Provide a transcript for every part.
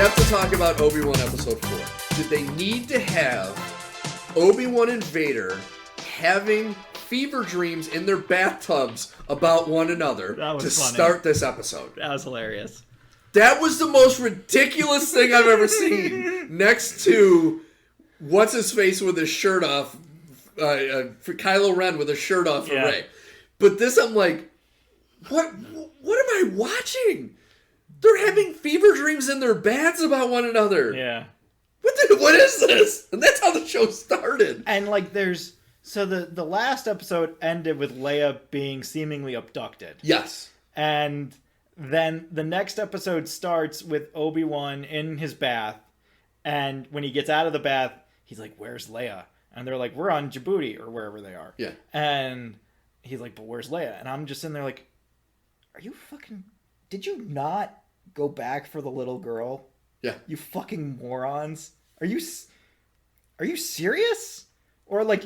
have to talk about Obi-Wan Episode 4. Did they need to have Obi-Wan and Vader having fever dreams in their bathtubs about one another to start this episode? That was hilarious. That was the most ridiculous thing I've ever seen. Next to what's-his-face with his shirt off, Kylo Ren with his shirt off for Rey. But this, I'm like, what am I watching? They're having fever dreams in their baths about one another. Yeah. What is this? And that's how the show started. And like so the last episode ended with Leia being seemingly abducted. Yes. And then the next episode starts with Obi-Wan in his bath. And when he gets out of the bath, he's like, "Where's Leia?" And they're like, "We're on Djibouti," or wherever they are. Yeah. And he's like, "But where's Leia?" And I'm just sitting there like, did you not go back for the little girl? Yeah. You fucking morons. Are you serious? Or like,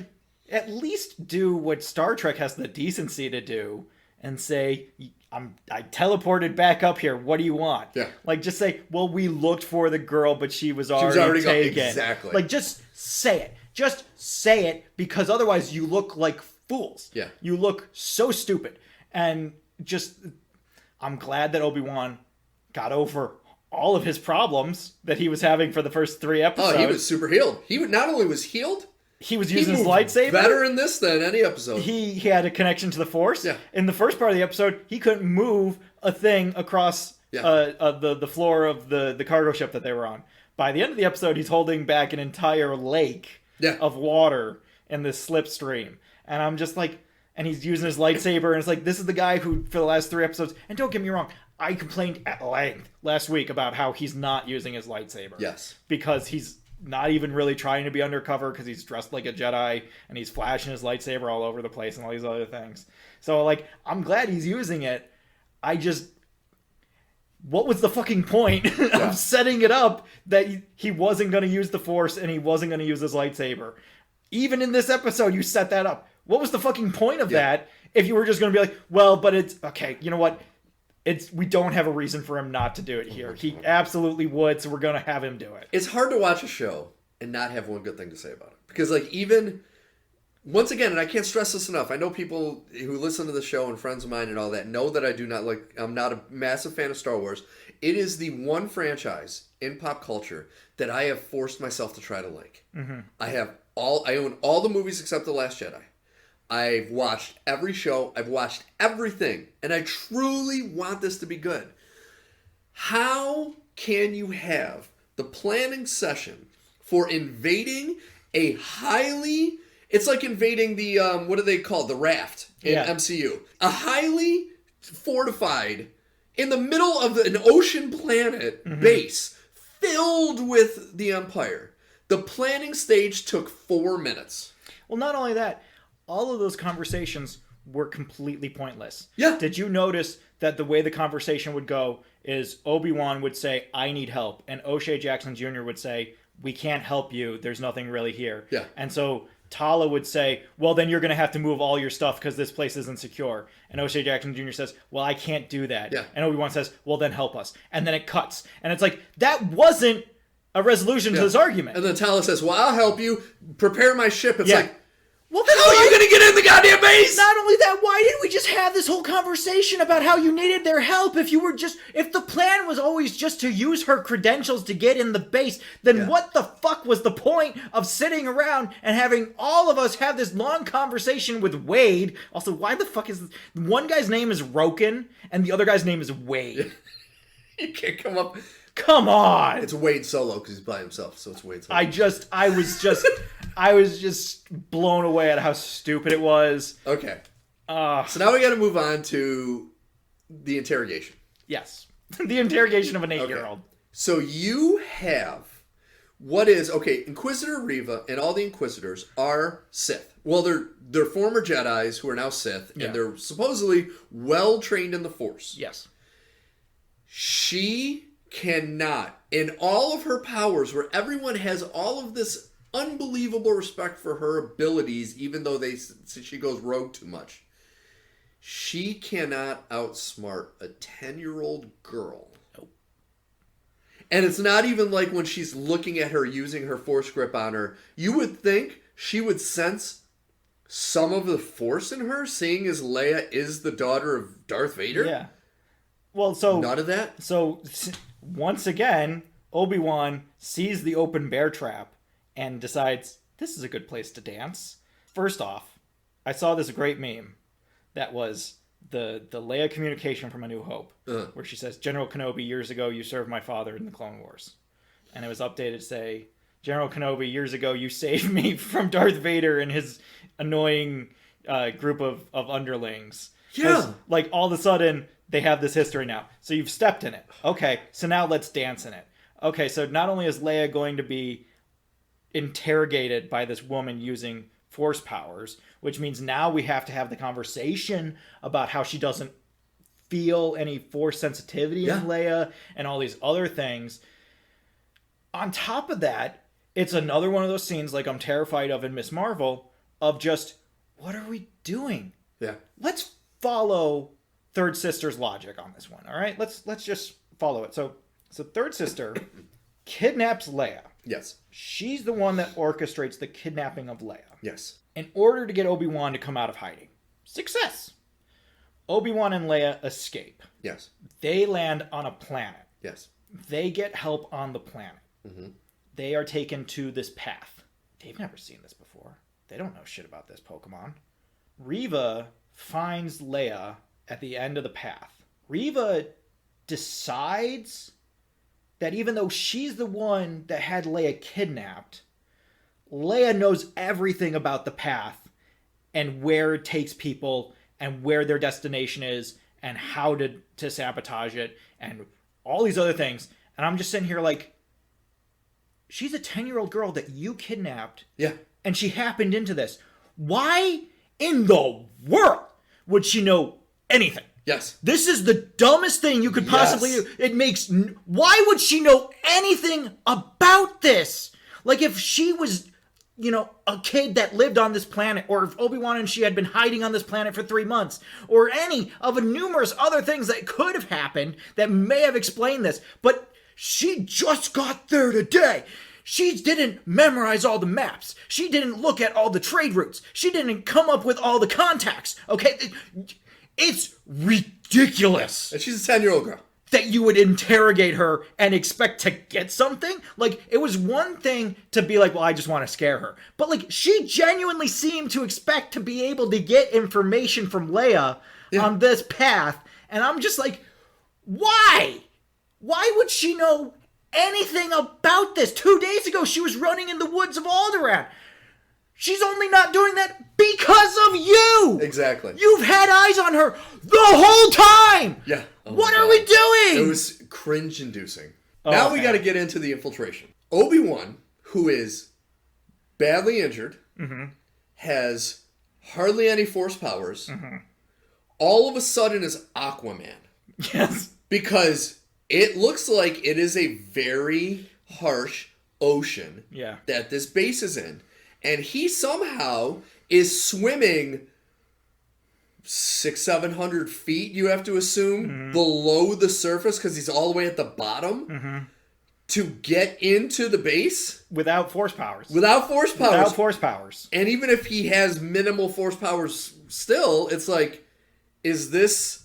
at least do what Star Trek has the decency to do and say, I teleported back up here. What do you want? Yeah. Like, just say, well, we looked for the girl, but she was already taken. Exactly. Like, just say it. Just say it, because otherwise you look like fools. Yeah. You look so stupid. And just, I'm glad that Obi-Wan got over all of his problems that he was having for the first 3 episodes. Oh, he was super healed. Not only was healed, he was using his lightsaber. Better in this than any episode. He had a connection to the Force. Yeah. In the first part of the episode, he couldn't move a thing across the floor of the cargo ship that they were on. By the end of the episode, he's holding back an entire lake of water in this slipstream. And I'm just like, and he's using his lightsaber, and it's like, this is the guy who, for the last 3 episodes, and don't get me wrong, I complained at length last week about how he's not using his lightsaber. Yes. Because he's not even really trying to be undercover, because he's dressed like a Jedi, and he's flashing his lightsaber all over the place and all these other things. So, like, I'm glad he's using it. What was the fucking point of setting it up that he wasn't going to use the Force and he wasn't going to use his lightsaber? Even in this episode, you set that up. What was the fucking point of that if you were just going to be like, well, but it's, okay, you know what? We don't have a reason for him not to do it here. He absolutely would, so we're going to have him do it. It's hard to watch a show and not have one good thing to say about it. Because, like, even, once again, and I can't stress this enough, I know people who listen to the show and friends of mine and all that know that I'm not a massive fan of Star Wars. It is the one franchise in pop culture that I have forced myself to try to like. Mm-hmm. I own all the movies except The Last Jedi. I've watched every show. I've watched everything. And I truly want this to be good. How can you have the planning session for invading a highly... It's like invading the, what do they call it? The raft in MCU. A highly fortified, in the middle of an ocean planet base filled with the Empire. The planning stage took 4 minutes. Well, not only that, all of those conversations were completely pointless. Yeah. Did you notice that the way the conversation would go is Obi-Wan would say, "I need help," and O'Shea Jackson Jr. would say, "We can't help you. There's nothing really here." Yeah. And so Tala would say, "Well, then you're going to have to move all your stuff because this place isn't secure." And O'Shea Jackson Jr. says, "Well, I can't do that." Yeah. And Obi-Wan says, "Well, then help us." And then it cuts. And it's like, that wasn't a resolution to this argument. And then Tala says, "Well, I'll help you. Prepare my ship." It's like, well, how are you going to get in the goddamn base? Not only that, why didn't we just have this whole conversation about how you needed their help? If the plan was always just to use her credentials to get in the base, then what the fuck was the point of sitting around and having all of us have this long conversation with Wade? Also, why the fuck is this? One guy's name is Roken and the other guy's name is Wade. You can't come up. Come on. It's Wade Solo because he's by himself, so it's Wade Solo. I was just blown away at how stupid it was. Okay. So now we got to move on to the interrogation. Yes. The interrogation of an 8-year-old. Okay. So you have Inquisitor Reva and all the Inquisitors are Sith. Well, they're former Jedis who are now Sith, and they're supposedly well trained in the Force. Yes. She cannot, in all of her powers, where everyone has all of this unbelievable respect for her abilities, even though she goes rogue too much, she cannot outsmart a 10-year-old girl. Nope. And it's not even like when she's looking at her using her Force grip on her. You would think she would sense some of the Force in her, seeing as Leia is the daughter of Darth Vader. Yeah. Well, so... None of that? So, once again, Obi-Wan sees the open bear trap and decides, this is a good place to dance. First off, I saw this great meme that was the Leia communication from A New Hope, where she says, General Kenobi, years ago you served my father in the Clone Wars. And it was updated to say, General Kenobi, years ago you saved me from Darth Vader and his annoying group of underlings. Yeah. Like, all of a sudden, they have this history now. So you've stepped in it. Okay, so now let's dance in it. Okay, so not only is Leia going to be interrogated by this woman using Force powers, which means now we have to have the conversation about how she doesn't feel any Force sensitivity in Leia and all these other things. On top of that, it's another one of those scenes like I'm terrified of in Ms. Marvel of just, what are we doing? Yeah. Let's follow Third Sister's logic on this one, all right? Let's just follow it. So Third Sister kidnaps Leia. Yes. She's the one that orchestrates the kidnapping of Leia. Yes. In order to get Obi-Wan to come out of hiding. Success! Obi-Wan and Leia escape. Yes. They land on a planet. Yes. They get help on the planet. Mm-hmm. They are taken to this path. They've never seen this before. They don't know shit about this Pokemon. Reva finds Leia at the end of the path. Reva decides that even though she's the one that had Leia kidnapped, Leia knows everything about the path and where it takes people and where their destination is and how to sabotage it and all these other things. And I'm just sitting here like, she's a 10-year-old girl that you kidnapped. Yeah. And she happened into this. Why in the world would she know anything? Yes. This is the dumbest thing you could possibly do. It makes... Why would she know anything about this? Like, if she was, a kid that lived on this planet, or if Obi-Wan and she had been hiding on this planet for 3 months, or any of numerous other things that could have happened that may have explained this. But she just got there today. She didn't memorize all the maps. She didn't look at all the trade routes. She didn't come up with all the contacts. Okay? It's ridiculous. And she's a 10-year-old girl. That you would interrogate her and expect to get something? Like, it was one thing to be like, well, I just want to scare her. But, like, she genuinely seemed to expect to be able to get information from Leia on this path. And I'm just like, why? Why would she know anything about this? 2 days ago, she was running in the woods of Alderaan. She's only not doing that because of you. Exactly. You've had eyes on her the whole time. Yeah. Oh what are we doing? It was cringe-inducing. Now we got to get into the infiltration. Obi-Wan, who is badly injured, has hardly any Force powers, all of a sudden is Aquaman. Yes. Because it looks like it is a very harsh ocean that this base is in. And he somehow is swimming 600-700 feet, you have to assume, below the surface because he's all the way at the bottom to get into the base. Without Force powers. Without Force powers. Without Force powers. And even if he has minimal Force powers still, it's like, is this...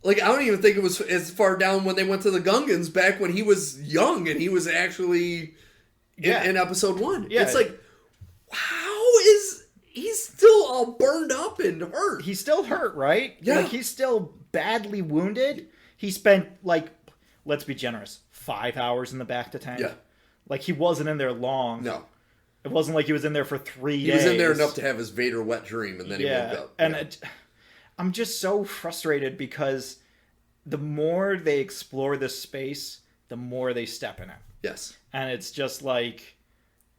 Like, I don't even think it was as far down when they went to the Gungans back when he was young and he was actually in episode 1. Yeah. It's like, how is... He's still all burned up and hurt. He's still hurt, right? Yeah. Like, he's still badly wounded. He spent, like, let's be generous, 5 hours in the back to tank. Yeah. Like, he wasn't in there long. No. It wasn't like he was in there for 3 days. He was in there enough to have his Vader wet dream, and then he woke up. And I'm just so frustrated because the more they explore this space, the more they step in it. Yes. And it's just like,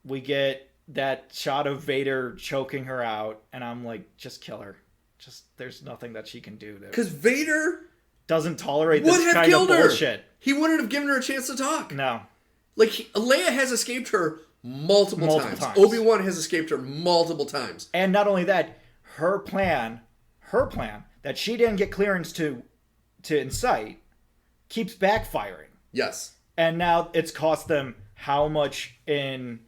we get that shot of Vader choking her out, and I'm like, just kill her. Just, there's nothing that she can do. Because Vader doesn't tolerate this kind of bullshit. He wouldn't have given her a chance to talk. No. Like, Leia has escaped her multiple times. Obi-Wan has escaped her multiple times. And not only that, her plan that she didn't get clearance to incite keeps backfiring. Yes. And now it's cost them how much in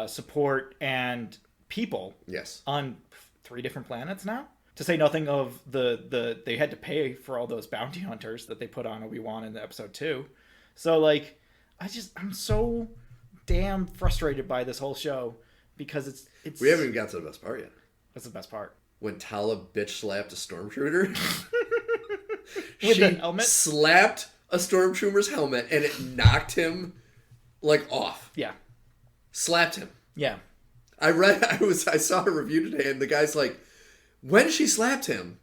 support and people? Yes. On 3 different planets now? To say nothing of the they had to pay for all those bounty hunters that they put on Obi-Wan in the episode 2. So, like, I'm so damn frustrated by this whole show because it's. We haven't even got to the best part yet. What's the best part? When Tala bitch slapped a stormtrooper. With the helmet? Slapped a stormtrooper's helmet and it knocked him like off. Yeah. Slapped him. Yeah. I saw a review today and the guy's like, when she slapped him,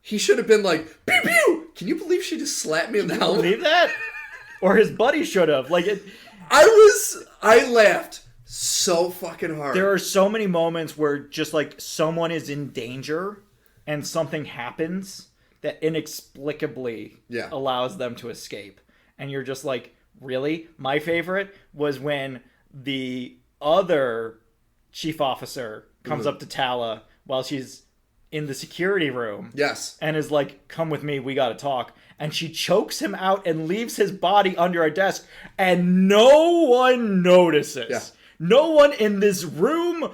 he should have been like, pew pew! Can you believe she just slapped me in the helmet? Believe that? Or his buddy should have. Like it. I laughed so fucking hard. There are so many moments where just like someone is in danger and something happens that inexplicably allows them to escape. And you're just like, really? My favorite was when the other chief officer comes up to Tala while she's in the security room. Yes. And is like, come with me, we gotta talk. And she chokes him out and leaves his body under a desk. And no one notices. Yeah. No one in this room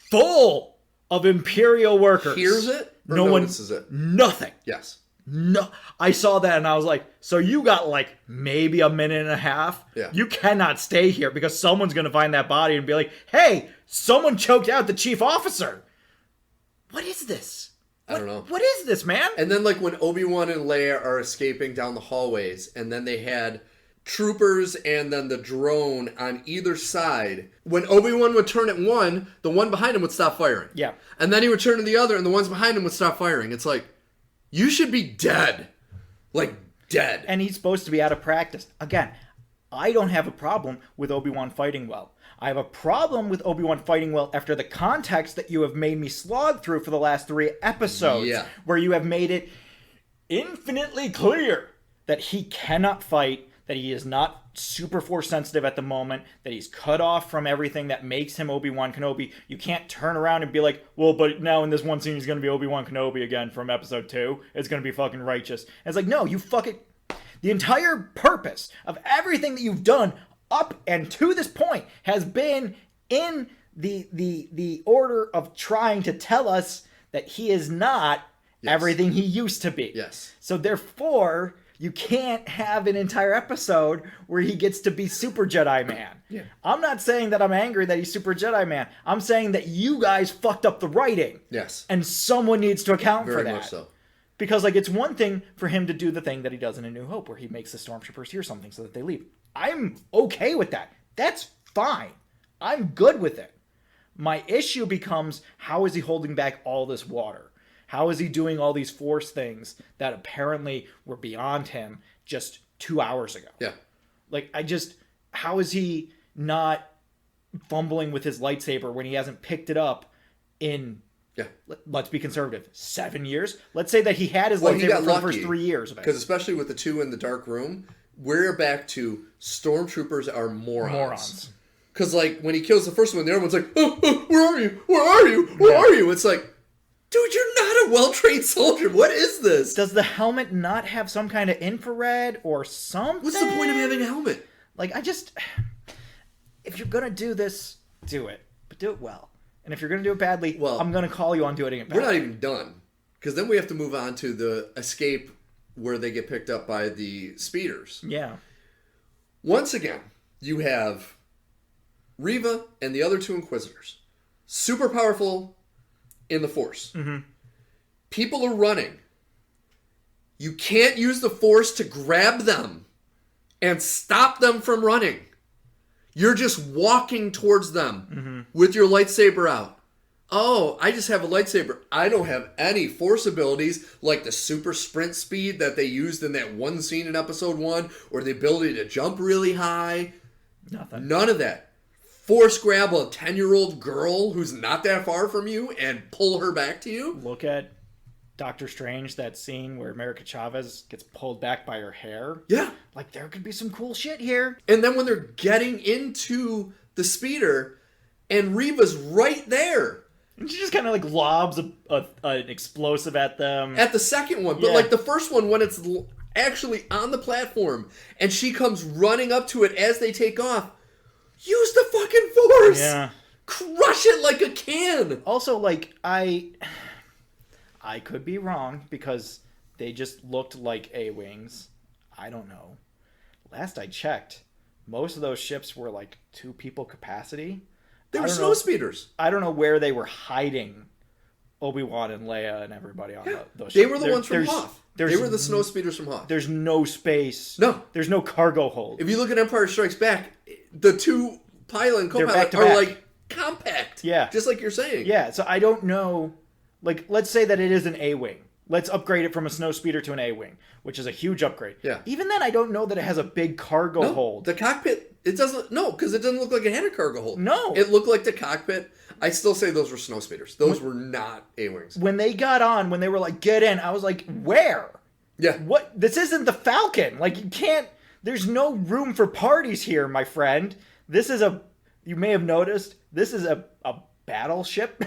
full of Imperial workers hears it or no notices it. Nothing. Yes. No. I saw that and I was like, so you got like maybe a minute and a half? Yeah. You cannot stay here because someone's going to find that body and be like, hey, someone choked out the chief officer. What is this? I don't know. What is this, man? And then like when Obi-Wan and Leia are escaping down the hallways and then they had troopers and then the drone on either side. When Obi-Wan would turn at one, the one behind him would stop firing. Yeah. And then he would turn to the other and the ones behind him would stop firing. It's like, you should be dead. Like, dead. And he's supposed to be out of practice. Again, I don't have a problem with Obi-Wan fighting well. I have a problem with Obi-Wan fighting well after the context that you have made me slog through for the last 3 episodes. Yeah. Where you have made it infinitely clear that he cannot fight, that he is not super force sensitive at the moment, that he's cut off from everything that makes him Obi-Wan Kenobi. You can't turn around and be like, well, but now in this one scene he's going to be Obi-Wan Kenobi again from episode 2. It's going to be fucking righteous. And it's like, no, you fucking... The entire purpose of everything that you've done up and to this point has been in the order of trying to tell us that he is not everything he used to be. Yes. So therefore, you can't have an entire episode where he gets to be Super Jedi Man. Yeah. I'm not saying that I'm angry that he's Super Jedi Man. I'm saying that you guys fucked up the writing. Yes. And someone needs to account for that. Very much so. Because, like, it's one thing for him to do the thing that he does in A New Hope, where he makes the stormtroopers hear something so that they leave. I'm okay with that. That's fine. I'm good with it. My issue becomes, how is he holding back all this water? How is he doing all these force things that apparently were beyond him just 2 hours ago? Yeah. Like, how is he not fumbling with his lightsaber when he hasn't picked it up in... Yeah. Let's be conservative. 7 years? Let's say that he had his lightsaber for the first 3 years of it. Because especially with the 2 in the dark room, we're back to stormtroopers are morons. Because, like, when he kills the first one, everyone's like, oh, where are you? Where are you? Where are you? It's like, dude, you're not a well-trained soldier. What is this? Does the helmet not have some kind of infrared or something? What's the point of having a helmet? Like, if you're going to do this, do it. But do it well. And if you're going to do it badly, I'm going to call you on doing it badly. We're not even done. Because then we have to move on to the escape where they get picked up by the speeders. Yeah. Once again, you have Reva and the other 2 Inquisitors. Super powerful in the Force. Mm-hmm. People are running. You can't use the Force to grab them and stop them from running. You're just walking towards them with your lightsaber out. Oh, I just have a lightsaber. I don't have any force abilities like the super sprint speed that they used in that one scene in episode 1 or the ability to jump really high. Nothing. None of that. Force grab a 10-year-old girl who's not that far from you and pull her back to you. Look at Doctor Strange, that scene where America Chavez gets pulled back by her hair. Yeah. Like, there could be some cool shit here. And then when they're getting into the speeder, and Reva's right there. And she just kind of, like, lobs an explosive at them. At the second one. But, like, the first one, when it's actually on the platform, and she comes running up to it as they take off. Use the fucking Force! Yeah. Crush it like a can! Also, like, I could be wrong, because they just looked like A-Wings. I don't know. Last I checked, most of those ships were like 2 people capacity. They were snow speeders. I don't know where they were hiding Obi-Wan and Leia and everybody on those ships. They were the ones from Hoth. They were the snow speeders from Hoth. There's no space. No. The's no cargo hold. If you look at Empire Strikes Back, the 2 pilot and co-pilot are like compact. Yeah. Just like you're saying. Yeah, so I don't know. Like, let's say that it is an A-Wing. Let's upgrade it from a snow speeder to an A-Wing, which is a huge upgrade. Yeah. Even then, I don't know that it has a big cargo hold. The cockpit, it doesn't, no, because it doesn't look like it had a cargo hold. No. It looked like the cockpit. I still say those were snow speeders. Those were not A-Wings. When they got on, when they were like, get in, I was like, where? Yeah. What? This isn't the Falcon. Like, you can't, there's no room for parties here, my friend. This is you may have noticed, this is a battleship.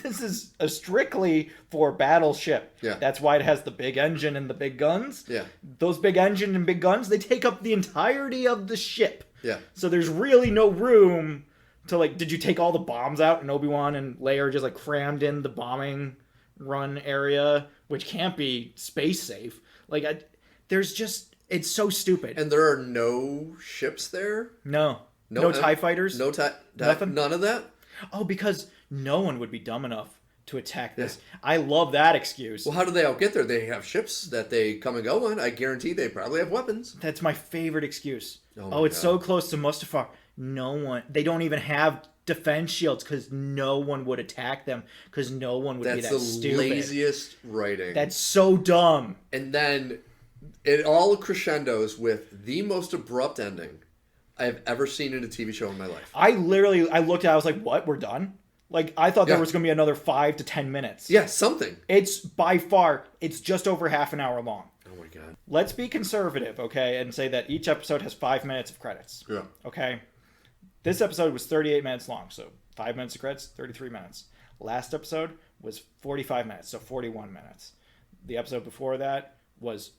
This is a strictly for battleship. Yeah. That's why it has the big engine and the big guns. Yeah. Those big engine and big guns, they take up the entirety of the ship. Yeah. So there's really no room to, like, did you take all the bombs out and Obi-Wan and Leia are just like crammed in the bombing run area, which can't be space safe. Like, there's just, it's so stupid. And there are no ships there? No TIE fighters? No Nothing? None of that? Oh, because no one would be dumb enough to attack this. Yeah. I love that excuse. Well, how do they all get there? They have ships that they come and go on. I guarantee they probably have weapons. That's my favorite excuse. Oh, it's so close to Mustafar. No one. They don't even have defense shields because no one would attack them because no one would be that stupid. That's the laziest writing. That's so dumb. And then it all crescendos with the most abrupt ending I have ever seen in a TV show in my life. I looked at it, I was like, what? We're done? Like, I thought there was going to be another 5 to 10 minutes. Yeah, something. It's by far, it's just over half an hour long. Oh my God. Let's be conservative, okay, and say that each episode has 5 minutes of credits. Yeah. Okay? This episode was 38 minutes long, so 5 minutes of credits, 33 minutes. Last episode was 45 minutes, so 41 minutes. The episode before that was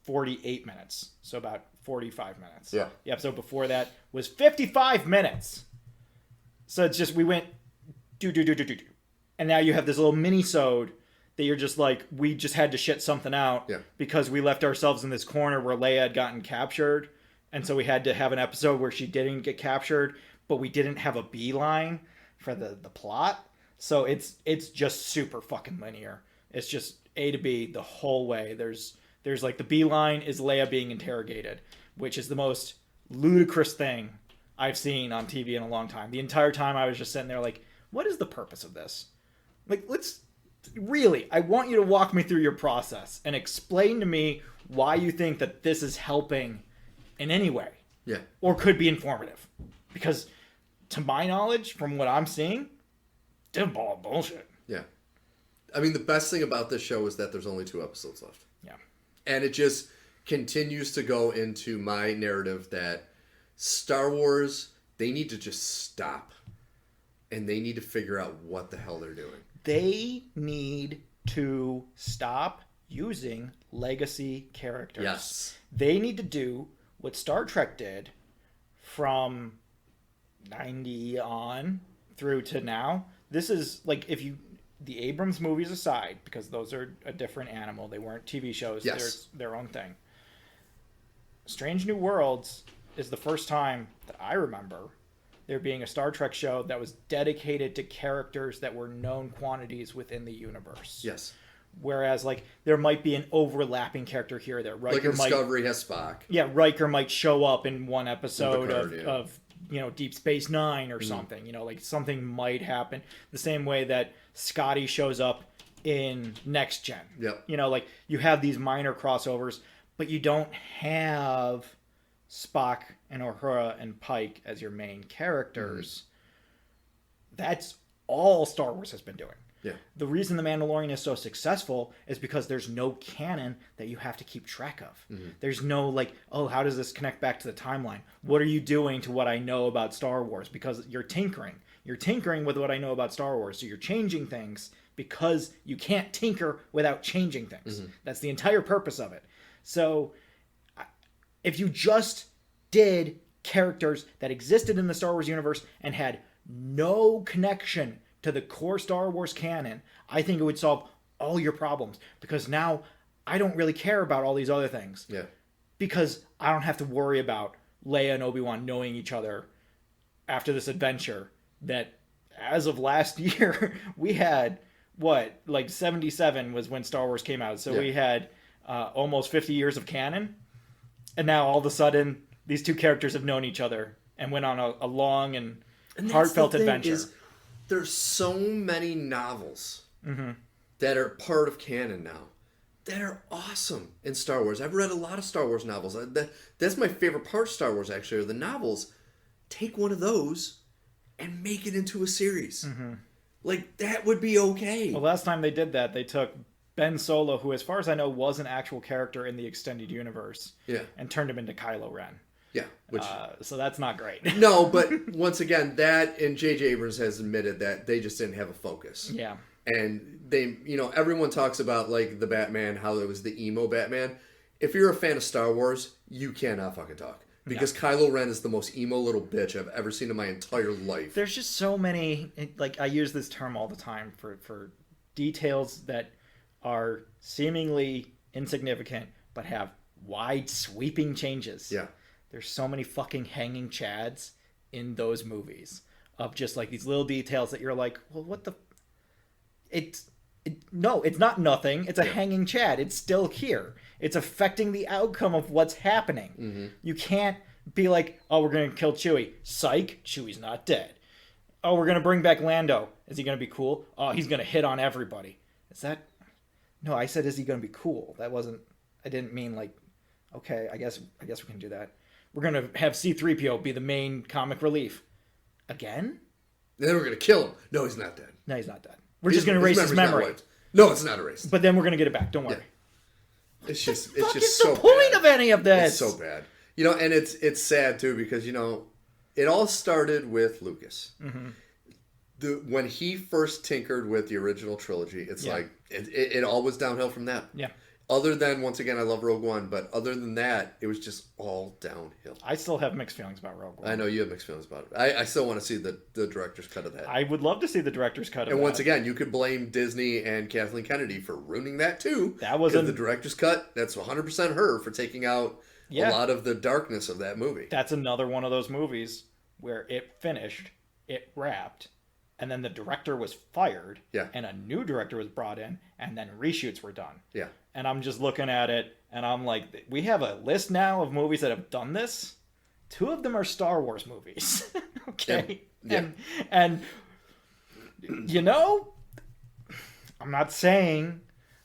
48 minutes, so about 45 minutes. Yeah. The episode before that was 55 minutes. So it's just, we went do. And now you have this little mini-sode that you're just like, we just had to shit something out because we left ourselves in this corner where Leia had gotten captured. And so we had to have an episode where she didn't get captured, but we didn't have a beeline for the plot. So it's just super fucking linear. It's just A to B the whole way. There's like the beeline is Leia being interrogated, which is the most ludicrous thing I've seen on TV in a long time. The entire time I was just sitting there like, what is the purpose of this? Like, I want you to walk me through your process and explain to me why you think that this is helping in any way. Yeah. Or could be informative. Because to my knowledge, from what I'm seeing, it's all bullshit. Yeah. I mean, the best thing about this show is that there's only 2 episodes left. Yeah. And it just continues to go into my narrative that Star Wars, they need to just stop. And they need to figure out what the hell they're doing. They need to stop using legacy characters. Yes. They need to do what Star Trek did from 90 on through to now. This is like, the Abrams movies aside, because those are a different animal. They weren't TV shows. Yes. They're their own thing. Strange New Worlds is the first time that I remember there being a Star Trek show that was dedicated to characters that were known quantities within the universe. Yes. Whereas, like, there might be an overlapping character here or there. Riker like Discovery has Spock. Yeah, Riker might show up in one episode Picard, of Deep Space Nine or something. Like, something might happen. The same way that Scotty shows up in Next Gen. Yep. Like, you have these minor crossovers, but you don't have Spock and Uhura and Pike as your main characters. That's all Star Wars has been doing. Yeah. The reason The Mandalorian is so successful is because there's no canon that you have to keep track of. There's no like, oh, how does this connect back to the timeline? What are you doing to what I know about Star Wars? Because you're tinkering. You're tinkering with what I know about Star Wars. So you're changing things because you can't tinker without changing things. That's the entire purpose of it. So if you just did characters that existed in the Star Wars universe and had no connection to the core Star Wars canon, I think it would solve all your problems. Because now I don't really care about all these other things. Yeah. Because I don't have to worry about Leia and Obi-Wan knowing each other after this adventure that, as of last year, we had, 77 was when Star Wars came out. So we had almost 50 years of canon. And now all of a sudden, these two characters have known each other and went on a long and heartfelt adventure. There's so many novels that are part of canon now that are awesome in Star Wars. I've read a lot of Star Wars novels. That's my favorite part of Star Wars, actually, are the novels. Take one of those and make it into a series. Like, that would be okay. Well, last time they did that, they took Ben Solo, who, as far as I know, was an actual character in the extended universe, and turned him into Kylo Ren. Yeah. So that's not great. No, but once again, that, and J.J. Abrams has admitted that they just didn't have a focus. Yeah. And they, everyone talks about, like, the Batman, how it was the emo Batman. If you're a fan of Star Wars, you cannot fucking talk. Because Kylo Ren is the most emo little bitch I've ever seen in my entire life. There's just so many, like, I use this term all the time for details that are seemingly insignificant, but have wide sweeping changes. Yeah. There's so many fucking hanging chads in those movies of just, like, these little details that you're like, well, what the... No, it's not nothing. It's a hanging chad. It's still here. It's affecting the outcome of what's happening. You can't be like, oh, we're going to kill Chewie. Psych, Chewie's not dead. Oh, we're going to bring back Lando. Is he going to be cool? Oh, he's going to hit on everybody. Is that... No, I said, is he going to be cool? That wasn't... I didn't mean, like, okay, I guess we can do that. We're going to have C-3PO be the main comic relief. Again? And then we're going to kill him. No, he's not dead. No, he's not dead. We're just going to erase his memory. No, it's not erased. But then we're going to get it back. Don't worry. Yeah. It's just so the point of any of this? It's so bad. And it's sad too because it all started with Lucas. When he first tinkered with the original trilogy, it's like it all was downhill from that. Yeah. Other than, once again, I love Rogue One, but other than that, it was just all downhill. I still have mixed feelings about Rogue One. I know you have mixed feelings about it. I still want to see the director's cut of that. I would love to see the director's cut of that. And once again, you could blame Disney and Kathleen Kennedy for ruining that too. That was the director's cut. That's 100% her for taking out a lot of the darkness of that movie. That's another one of those movies where it finished, it wrapped, and then the director was fired, and a new director was brought in, and then reshoots were done. Yeah. And I'm just looking at it, and I'm like, we have a list now of movies that have done this. 2 of them are Star Wars movies. Okay? Yeah. And I'm not saying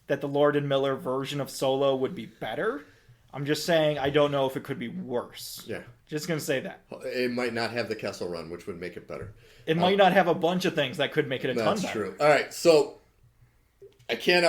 that the Lord and Miller version of Solo would be better. I'm just saying I don't know if it could be worse. Yeah. Just going to say that. It might not have the Kessel Run, which would make it better. It might not have a bunch of things that could make it a ton better. That's true. All right, so I can't